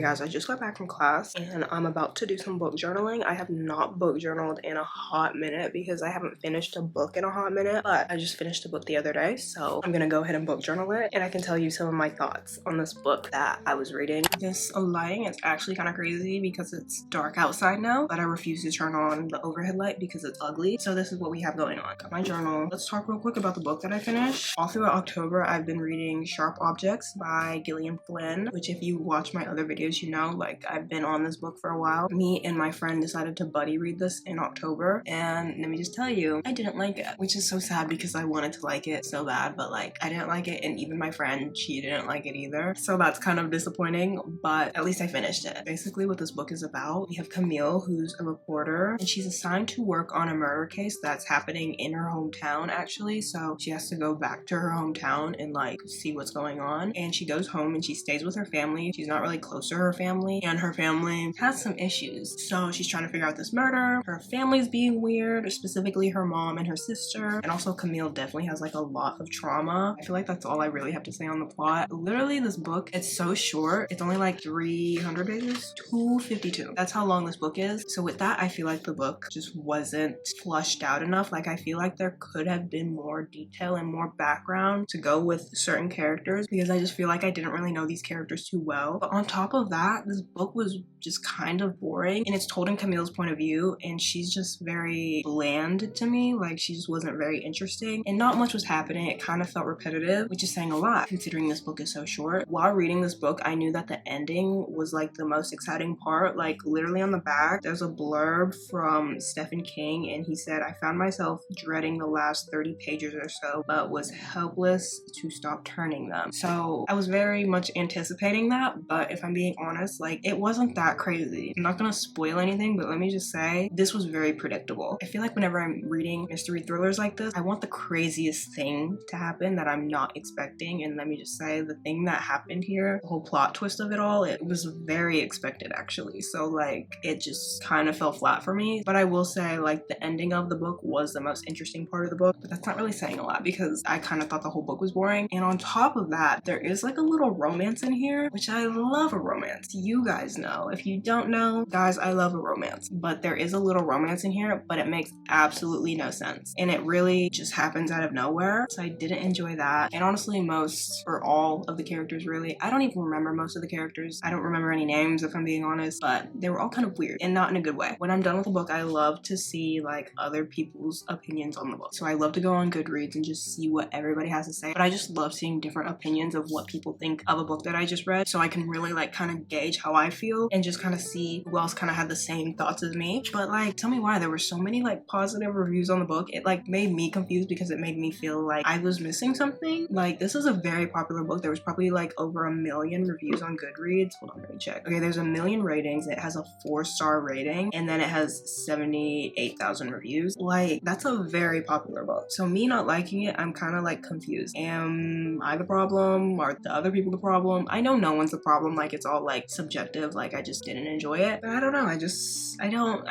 Okay guys, I just got back from class and I'm about to do some book journaling. I have not book journaled in a hot minute because I haven't finished a book in a hot minute, but I just finished a book the other day, so I'm gonna go ahead and book journal it, and I can tell you some of my thoughts on this book that I was reading. This lighting is actually kind of crazy because it's dark outside now, but I refuse to turn on the overhead light because it's ugly. So this is what we have going on. Got my journal. Let's talk real quick about the book that I finished. All throughout October, I've been reading Sharp Objects by Gillian Flynn, which if you watch my other videos, you know, like I've been on this book for a while. Me and my friend decided to buddy read this in October, and let me just tell you, I didn't like it, which is so sad because I wanted to like it so bad, but like I didn't like it, and even my friend, she didn't like it either. So that's kind of disappointing, but at least I finished it. Basically what this book is about, we have Camille, who's a reporter, and she's assigned to work on a murder case that's happening in her hometown actually. So she has to go back to her hometown and like see what's going on, and she goes home and she stays with her family. She's not really close to her family, and her family has some issues, so she's trying to figure out this murder. Her family's being weird, specifically her mom and her sister, and also Camille definitely has like a lot of trauma. I feel like that's all I really have to say on the plot. Literally this book, it's so short. It's only like 300 pages, 252. That's how long this book is. So with that, I feel like the book just wasn't flushed out enough. Like I feel like there could have been more detail and more background to go with certain characters, because I just feel like I didn't really know these characters too well. But on top of that, this book was just kind of boring, and it's told in Camille's point of view, and she's just very bland to me. Like she just wasn't very interesting, and not much was happening. It kind of felt repetitive, which is saying a lot considering this book is so short. While reading this book, I knew that the ending was like the most exciting part. Like literally on the back, there's a blurb from Stephen King, and he said, "I found myself dreading the last 30 pages or so, but was helpless to stop turning them." So I was very much anticipating that, but if I'm being honest, like it wasn't that crazy. I'm not gonna spoil anything, but let me just say this was very predictable. I feel like whenever I'm reading mystery thrillers like this, I want the craziest thing to happen that I'm not expecting, and let me just say the thing that happened here, the whole plot twist of it all, it was very expected actually. So like it just kind of fell flat for me. But I will say like the ending of the book was the most interesting part of the book, but that's not really saying a lot because I kind of thought the whole book was boring. And on top of that, there is like a little romance in here, which I love a romance. You guys know. If you don't know, guys, I love a romance. But there is a little romance in here, but it makes absolutely no sense. And it really just happens out of nowhere. So I didn't enjoy that. And honestly, most or all of the characters really, I don't even remember most of the characters. I don't remember any names if I'm being honest, but they were all kind of weird and not in a good way. When I'm done with the book, I love to see like other people's opinions on the book. So I love to go on Goodreads and just see what everybody has to say. But I just love seeing different opinions of what people think of a book that I just read, so I can really like kind of gauge how I feel and just kind of see who else kind of had the same thoughts as me. But like, tell me why there were so many like positive reviews on the book. It like made me confused because it made me feel like I was missing something. Like this is a very popular book. There was probably like over 1 million reviews on Goodreads. Hold on, let me check. Okay, there's 1 million ratings. It has a 4-star rating, and then it has 78,000 reviews. Like that's a very popular book. So me not liking it, I'm kind of like confused. Am I the problem? Are the other people the problem? I know no one's the problem. Like it's all like subjective. Like I just didn't enjoy it. But I don't know. I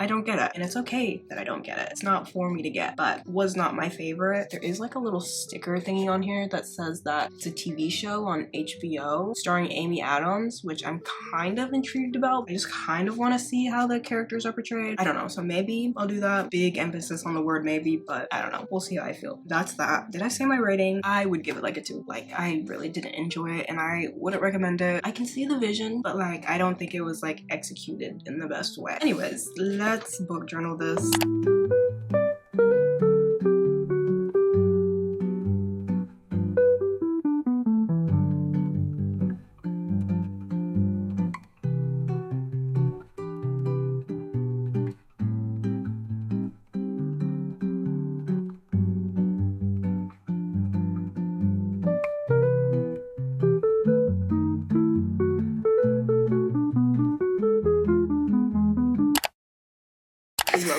don't get it. And it's okay that I don't get it. It's not for me to get, but was not my favorite. There is like a little sticker thingy on here that says that it's a TV show on HBO starring Amy Adams, which I'm kind of intrigued about. I just kind of want to see how the characters are portrayed. I don't know. So maybe I'll do that. Big emphasis on the word maybe, but I don't know. We'll see how I feel. That's that. Did I say my rating? I would give it like a 2. Like I really didn't enjoy it, and I wouldn't recommend it. I can see the vision, but like I don't think it was like executed in the best way. Anyways, let's book journal this.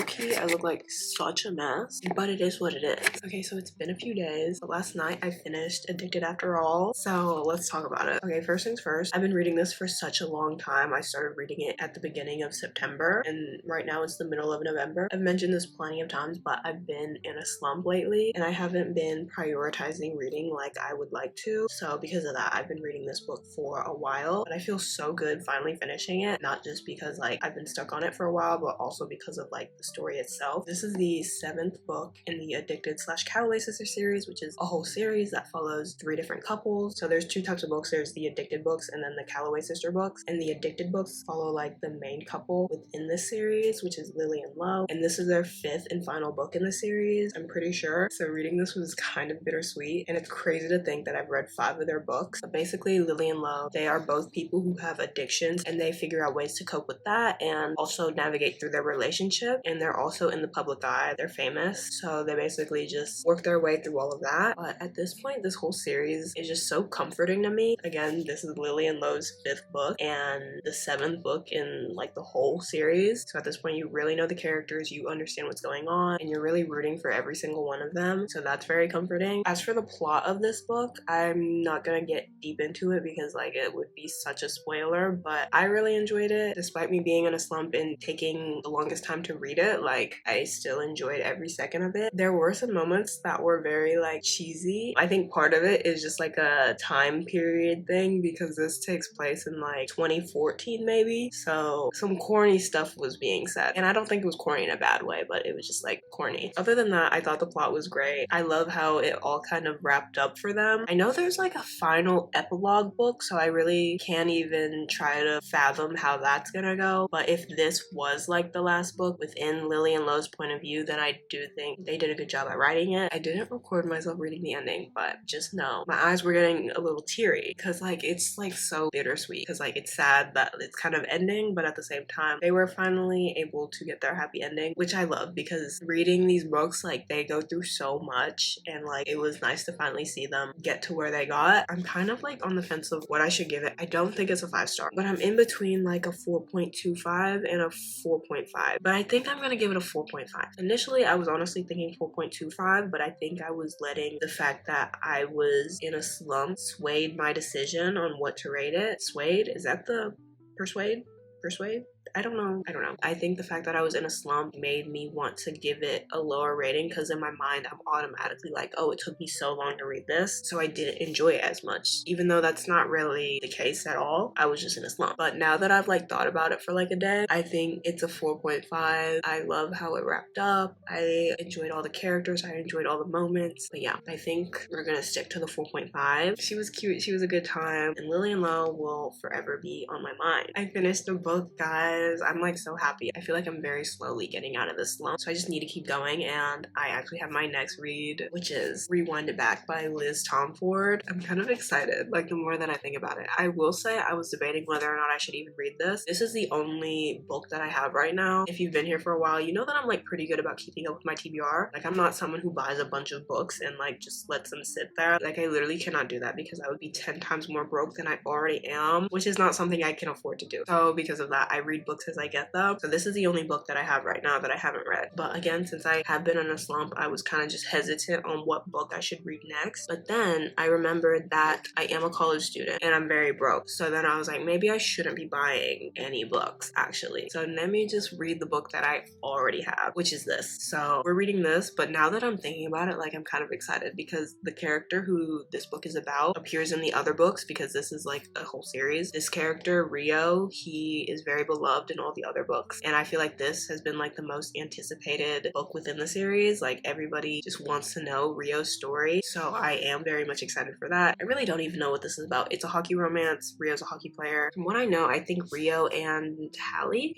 low-key, I look like such a mess, but it is what it is. Okay, so it's been a few days, but last night I finished Addicted After All, so let's talk about it. Okay, first things first, I've been reading this for such a long time. I started reading it at the beginning of September, and right now it's the middle of November. I've mentioned this plenty of times, but I've been in a slump lately, and I haven't been prioritizing reading like I would like to, so because of that, I've been reading this book for a while, but I feel so good finally finishing it, not just because like I've been stuck on it for a while, but also because of like the story itself. This is the 7th book in the Addicted/Calloway Sister series, which is a whole series that follows 3 different couples. So there's 2 types of books. There's the Addicted books and then the Calloway Sister books, and the Addicted books follow like the main couple within this series, which is Lily and Lo, and this is their 5th and final book in the series, I'm pretty sure. So reading this was kind of bittersweet, and it's crazy to think that I've read 5 of their books. But basically, Lily and Lo, they are both people who have addictions, and they figure out ways to cope with that and also navigate through their relationship. And they're also in the public eye. They're famous, so they basically just work their way through all of that. But at this point, this whole series is just so comforting to me. Again, this is Lily and Lo's 5th book and the 7th book in like the whole series. So at this point, you really know the characters, you understand what's going on, and you're really rooting for every single one of them. So that's very comforting. As for the plot of this book, I'm not gonna get deep into it because like it would be such a spoiler, but I really enjoyed it. Despite me being in a slump and taking the longest time to read it, like I still enjoyed every second of it. There were some moments that were very like cheesy. I think part of it is just like a time period thing because this takes place in like 2014 maybe, so some corny stuff was being said, and I don't think it was corny in a bad way, but it was just like corny. Other than that, I thought the plot was great. I love how it all kind of wrapped up for them. I know there's like a final epilogue book, so I really can't even try to fathom how that's gonna go, but if this was like the last book within Lily and Lo's point of view, then I do think they did a good job at writing it. I didn't record myself reading the ending, but just know my eyes were getting a little teary because like it's like so bittersweet because like it's sad that it's kind of ending, but at the same time they were finally able to get their happy ending, which I love because reading these books, like they go through so much, and like it was nice to finally see them get to where they got. I'm kind of like on the fence of what I should give it. I don't think it's a 5-star, but I'm in between like a 4.25 and a 4.5, but I think I'm gonna give it a 4.5. Initially I was honestly thinking 4.25, but I think I was letting the fact that I was in a slump swayed my decision on what to rate it. Swayed? Is that the persuade? Persuade? I don't know. I think the fact that I was in a slump made me want to give it a lower rating because in my mind I'm automatically like, oh, it took me so long to read this, so I didn't enjoy it as much, even though that's not really the case at all. I was just in a slump. But now that I've like thought about it for like a day, I think it's a 4.5. I love how it wrapped up. I enjoyed all the characters. I enjoyed all the moments. But yeah, I think we're gonna stick to the 4.5. She was cute. She was a good time. And Lily and Lo will forever be on my mind. I finished the book, guys. I'm like so happy. I feel like I'm very slowly getting out of this slump, so I just need to keep going, and I actually have my next read, which is Rewind It Back by Liz Tomford. I'm kind of excited, like the more that I think about it. I will say I was debating whether or not I should even read this. This is the only book that I have right now. If you've been here for a while, you know that I'm like pretty good about keeping up with my TBR. Like I'm not someone who buys a bunch of books and like just lets them sit there. Like I literally cannot do that because I would be 10 times more broke than I already am, which is not something I can afford to do. So because of that, I read books as I get them. So this is the only book that I have right now that I haven't read. But again, since I have been in a slump, I was kind of just hesitant on what book I should read next. But then I remembered that I am a college student and I'm very broke. So then I was like, maybe I shouldn't be buying any books actually. So let me just read the book that I already have, which is this. So we're reading this, but now that I'm thinking about it, like I'm kind of excited because the character who this book is about appears in the other books because this is like a whole series. This character, Rio, he is very beloved in all the other books, and I feel like this has been like the most anticipated book within the series. Like everybody just wants to know Rio's story, so I am very much excited for that. I really don't even know what this is about. It's a hockey romance. Rio's a hockey player. From what I know, I think Rio and Hallie,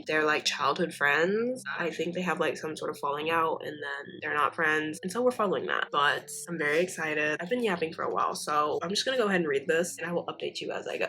they're like childhood friends. I think they have like some sort of falling out and then they're not friends, and so we're following that. But I'm very excited. I've been yapping for a while, so I'm just gonna go ahead and read this and I will update you as I go.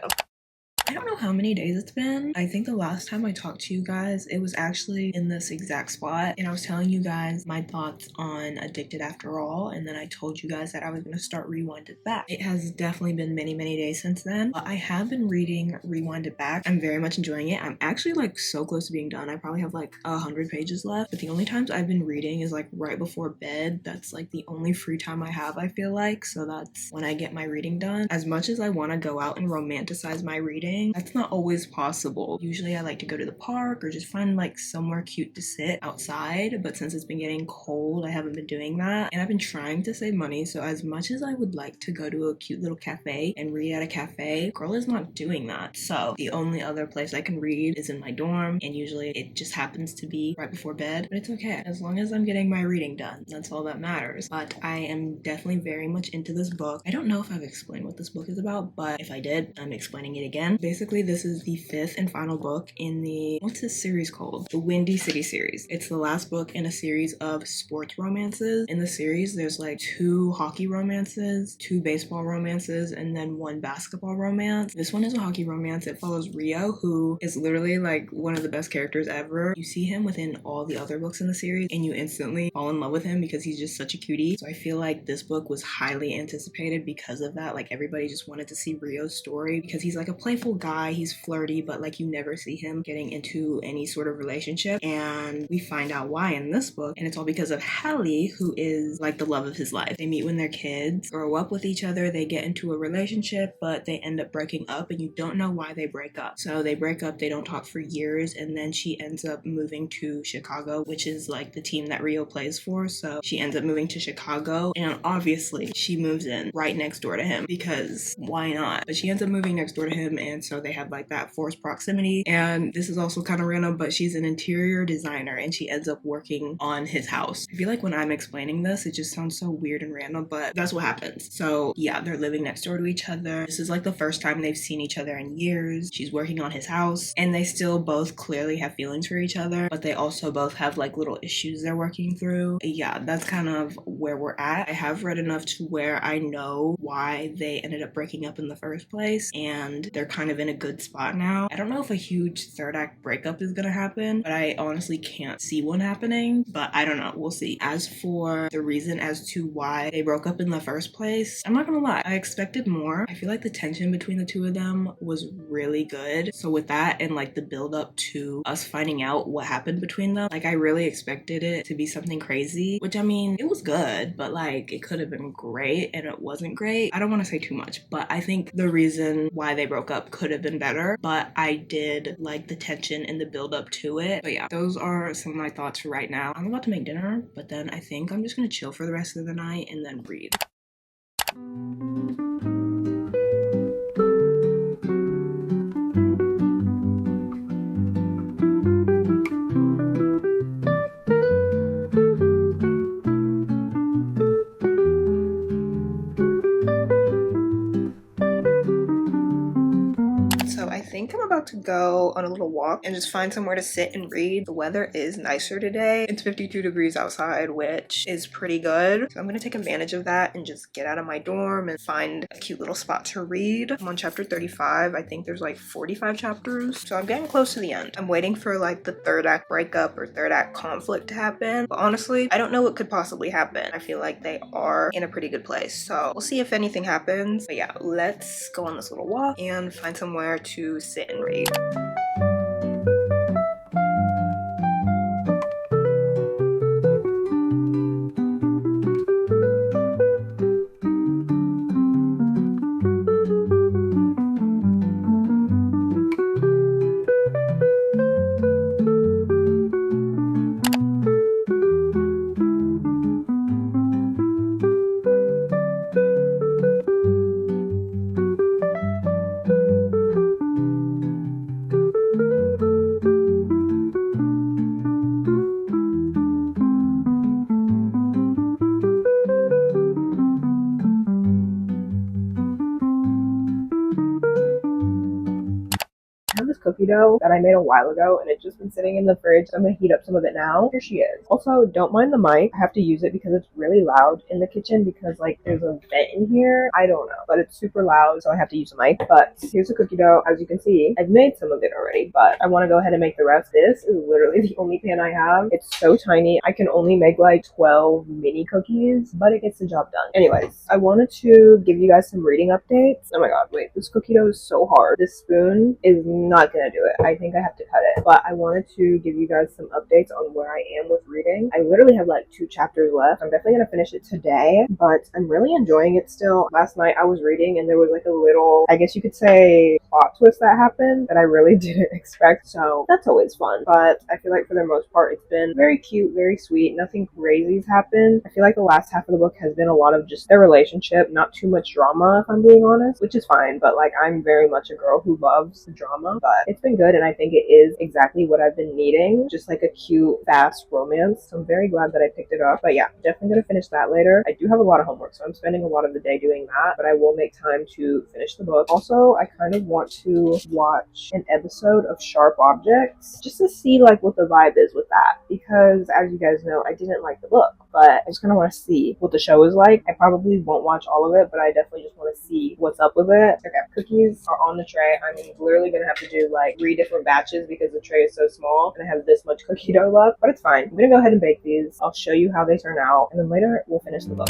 I don't know how many days it's been. I think the last time I talked to you guys, it was actually in this exact spot, and I was telling you guys my thoughts on Addicted After All, and then I told you guys that I was going to start Rewind It Back. It has definitely been many days since then, but I have been reading Rewind It Back. I'm very much enjoying it. I'm actually like so close to being done. I probably have like 100 pages left, but the only times I've been reading is like right before bed. That's like the only free time I have, I feel like, so that's when I get my reading done. As much as I want to go out and romanticize my reading, that's not always possible. Usually I like to go to the park or just find like somewhere cute to sit outside, but since it's been getting cold, I haven't been doing that, and I've been trying to save money, so as much as I would like to go to a cute little cafe and read at a cafe, girl is not doing that. So the only other place I can read is in my dorm, and usually it just happens to be right before bed, but it's okay as long as I'm getting my reading done. That's all that matters. But I am definitely very much into this book. I don't know if I've explained what this book is about, but if I did, I'm explaining it again. Basically, this is the 5th and final book in the, what's this series called? The Windy City series. It's the last book in a series of sports romances. In the series, there's like 2 hockey romances, 2 baseball romances, and then 1 basketball romance. This one is a hockey romance. It follows Rio, who is literally like one of the best characters ever. You see him within all the other books in the series, and you instantly fall in love with him because he's just such a cutie. So I feel like this book was highly anticipated because of that. Like everybody just wanted to see Rio's story because he's like a playful guy, he's flirty, but like you never see him getting into any sort of relationship, and we find out why in this book, and it's all because of Hallie, who is like the love of his life. They meet when they're kids, grow up with each other, they get into a relationship, but they end up breaking up, and you don't know why they break up. So they break up, they don't talk for years, and then she ends up moving to Chicago, which is like the team that Rio plays for. So she ends up moving to Chicago, and obviously she moves in right next door to him because why not? But she ends up moving next door to him, and so they have like that forced proximity. And this is also kind of random, but she's an interior designer and she ends up working on his house. I feel like when I'm explaining this, it just sounds so weird and random, but that's what happens. So yeah, they're living next door to each other. This is like the first time they've seen each other in years. She's working on his house, and they still both clearly have feelings for each other, but they also both have like little issues they're working through. Yeah, that's kind of where we're at. I have read enough to where I know why they ended up breaking up in the first place, and they're kind of in a good spot now. I don't know if a huge 3rd act breakup is gonna happen, but I honestly can't see one happening, but I don't know, we'll see. As for the reason as to why they broke up in the first place, I'm not gonna lie, I expected more. I feel like the tension between the 2 of them was really good. So with that and like the build up to us finding out what happened between them, like I really expected it to be something crazy, which I mean, it was good, but like it could have been great, and it wasn't great. I don't want to say too much, but I think the reason why they broke up could have been better, but I did like the tension and the build up to it. But yeah, those are some of my thoughts for right now. I'm about to make dinner, but then I think I'm just gonna chill for the rest of the night and then read. I think I'm about to go on a little walk and just find somewhere to sit and read. The weather is nicer today. It's 52 degrees outside, which is pretty good. So I'm gonna take advantage of that and just get out of my dorm and find a cute little spot to read. I'm on chapter 35. I think there's like 45 chapters. So I'm getting close to the end. I'm waiting for like the 3rd act breakup or 3rd act conflict to happen. But honestly, I don't know what could possibly happen. I feel like they are in a pretty good place. So we'll see if anything happens. But yeah, let's go on this little walk and find somewhere to sit and read. cookie dough that I made a while ago, and it's just been sitting in the fridge. So I'm gonna heat up some of it now. Here she is. Also, don't mind the mic. I have to use it because it's really loud in the kitchen because like there's a vent in here. I don't know, but it's super loud, so I have to use a mic. But here's the cookie dough. As you can see, I've made some of it already, but I want to go ahead and make the rest. This is literally the only pan I have. It's so tiny. I can only make like 12 mini cookies, but it gets the job done. Anyways, I wanted to give you guys some reading updates. Oh my god, wait, this cookie dough is so hard. This spoon is not gonna do it. I think I have to cut it. But I wanted to give you guys some updates on where I am with reading. I literally have like 2 chapters left. I'm definitely gonna finish it today, but I'm really enjoying it still. Last night I was reading and there was like a little, I guess you could say, plot twist that happened that I really didn't expect. So that's always fun. But I feel like for the most part, it's been very cute, very sweet. Nothing crazy's happened. I feel like the last half of the book has been a lot of just their relationship, not too much drama, if I'm being honest, which is fine. But like, I'm very much a girl who loves the drama, but it's been good. And I think it is exactly what I've been needing. Just like a cute, fast romance. So I'm very glad that I picked it up. But yeah, definitely gonna finish that later. I do have a lot of homework, so I'm spending a lot of the day doing that, but I will make time to finish the book. Also, I kind of want to watch an episode of Sharp Objects just to see like what the vibe is with that, because as you guys know, I didn't like the book, but I just kind of want to see what the show is like. I probably won't watch all of it, but I definitely just want to see what's up with it. Okay, cookies are on the tray. I'm literally gonna have to do like 3 different batches because the tray is so small and I have this much cookie dough left, but it's fine. I'm gonna go ahead and bake these. I'll show you how they turn out, and then later we'll finish the book.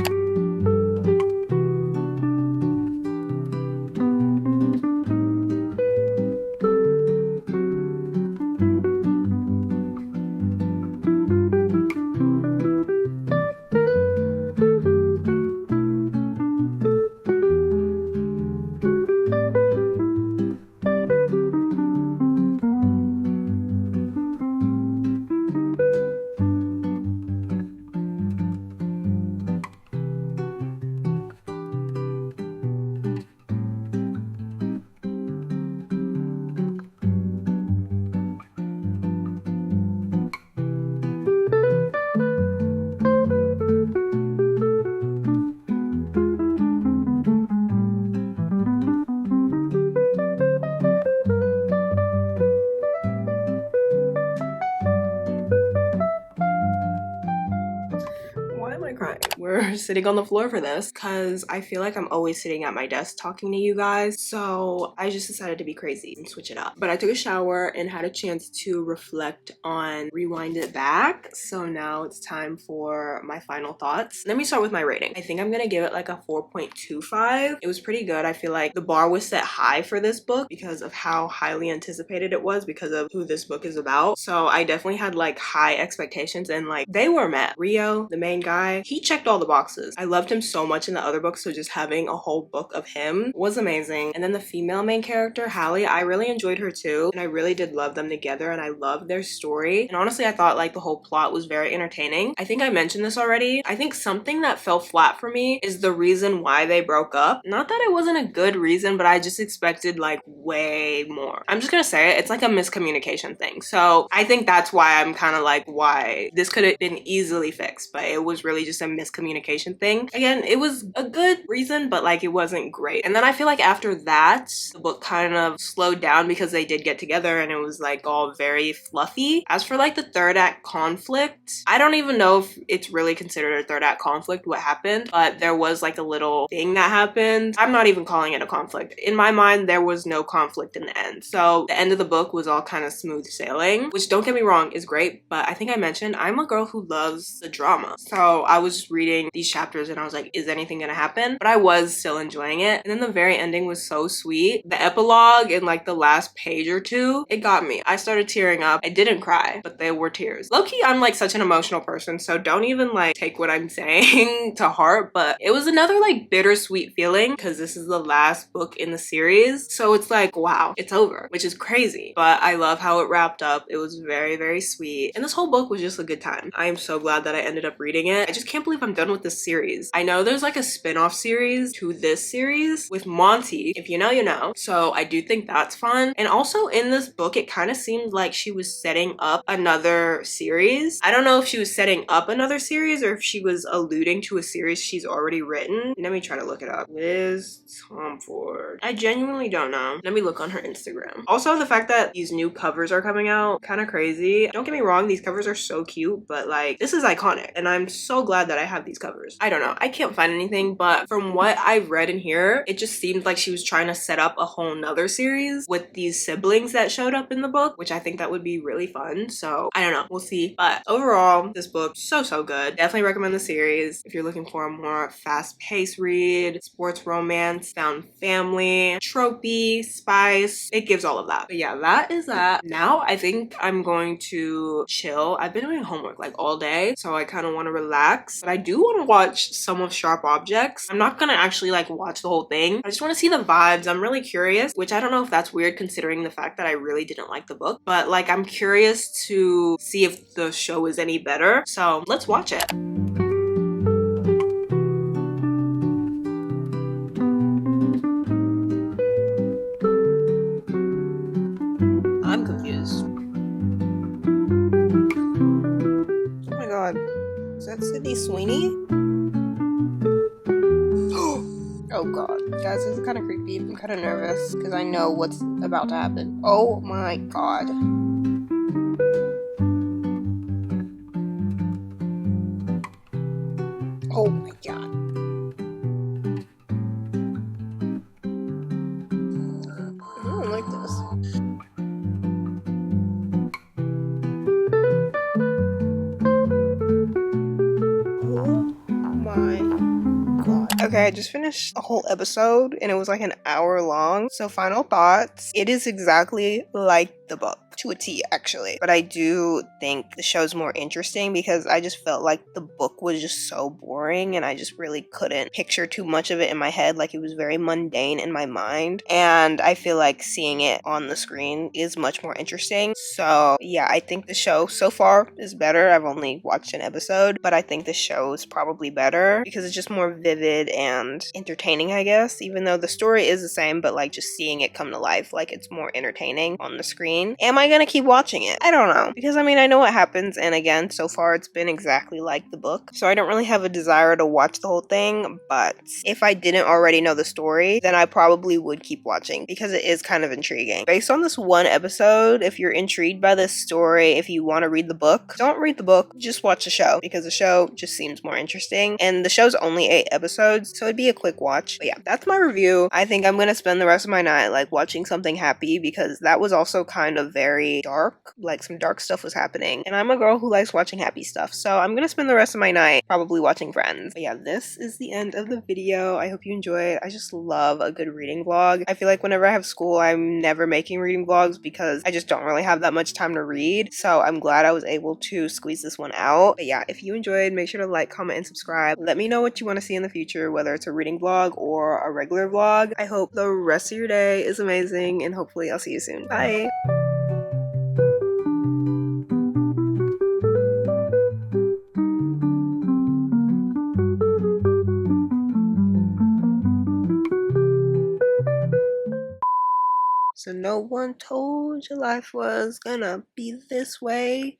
We're sitting on the floor for this because I feel like I'm always sitting at my desk talking to you guys, so I just decided to be crazy and switch it up. But I took a shower and had a chance to reflect on Rewind It Back, so now it's time for my final thoughts. Let me start with my rating. I think I'm gonna give it like a 4.25. It was pretty good. I feel like the bar was set high for this book because of how highly anticipated it was because of who this book is about. So I definitely had like high expectations and like they were met. Rio, the main guy, he checked all the boxes. I loved him so much in the other books, so just having a whole book of him was amazing. And then the female main character, Hallie, I really enjoyed her too, and I really did love them together, and I loved their story. And honestly, I thought like the whole plot was very entertaining. I think I mentioned this already. I think something that fell flat for me is the reason why they broke up. Not that it wasn't a good reason, but I just expected like way more. I'm just gonna say it, it's like a miscommunication thing. So I think that's why I'm kind of like, why this could have been easily fixed, but it was really just a miscommunication thing. Again, it was a good reason, but like it wasn't great. And then I feel like after that, the book kind of slowed down because they did get together and it was like all very fluffy. As for like the third act conflict, I don't even know if it's really considered a third act conflict what happened, but there was like a little thing that happened. I'm not even calling it a conflict. In my mind, there was no conflict in the end. So the end of the book was all kind of smooth sailing, which don't get me wrong is great, but I think I mentioned I'm a girl who loves the drama. So I was reading these chapters and I was like, is anything gonna happen? But I was still enjoying it. And then the very ending was so sweet. The epilogue in like the last page or two, it got me. I started tearing up. I didn't cry, but they were tears. Low-key, I'm like such an emotional person, so don't even like take what I'm saying to heart, but it was another like bittersweet feeling because this is the last book in the series. So it's like, wow, it's over, which is crazy. But I love how it wrapped up. It was very, very sweet. And this whole book was just a good time. I am so glad that I ended up reading it. I just can't believe I'm done with this this series. I know there's like a spin-off series to this series with Monty. If you know, you know. So I do think that's fun. And also in this book, it kind of seemed like she was setting up another series. I don't know if she was setting up another series or if she was alluding to a series she's already written. Let me try to look it up. Liz Tomford. I genuinely don't know. Let me look on her Instagram. Also, the fact that these new covers are coming out, kind of crazy. Don't get me wrong, these covers are so cute, but like, this is iconic and I'm so glad that I have these covers. I don't know, I can't find anything, but from what I've read in here, it just seemed like she was trying to set up a whole nother series with these siblings that showed up in the book, which I think that would be really fun. So I don't know, we'll see. But overall, this book, so good. Definitely recommend the series if you're looking for a more fast-paced read, sports romance, found family, tropey, spice. It gives all of that. But yeah, that is that. Now I think I'm going to chill. I've been doing homework like all day, so I kind of want to relax. But I do want to watch some of Sharp Objects. I'm not gonna actually like watch the whole thing. I just want to see the vibes. I'm really curious, which I don't know if that's weird considering the fact that I really didn't like the book, but like I'm curious to see if the show is any better. So let's watch it. I'm confused. Oh my god. Is that Sydney Sweeney? Oh god. Guys, this is kind of creepy. I'm kind of nervous because I know what's about to happen. Oh my god. Oh my god. I don't like this. Okay, I just finished a whole episode and it was like an hour long. So final thoughts. It is exactly like the book. To a T, actually. But I do think the show's more interesting because I just felt like the book was just so boring and I just really couldn't picture too much of it in my head. Like, it was very mundane in my mind. And I feel like seeing it on the screen is much more interesting. So yeah, I think the show so far is better. I've only watched an episode, but I think the show is probably better because it's just more vivid and entertaining, I guess. Even though the story is the same, but like just seeing it come to life, like it's more entertaining on the screen. Am I gonna keep watching it? I don't know, because I mean, I know what happens, and again, so far it's been exactly like the book, so I don't really have a desire to watch the whole thing. But if I didn't already know the story, then I probably would keep watching because it is kind of intriguing. Based on this one episode, if you're intrigued by this story, if you want to read the book, don't read the book, just watch the show, because the show just seems more interesting, and the show's only 8 episodes, so it'd be a quick watch. But yeah, that's my review. I think I'm gonna spend the rest of my night like watching something happy, because that was also kind of very dark, like some dark stuff was happening, and I'm a girl who likes watching happy stuff, so I'm gonna spend the rest of my night probably watching Friends. But yeah, this is the end of the video. I hope you enjoyed. I just love a good reading vlog. I feel like whenever I have school, I'm never making reading vlogs because I just don't really have that much time to read, so I'm glad I was able to squeeze this one out. But yeah, if you enjoyed, make sure to like, comment, and subscribe. Let me know what you want to see in the future, whether it's a reading vlog or a regular vlog. I hope the rest of your day is amazing, and hopefully I'll see you soon. Bye! So no one told you life was gonna be this way.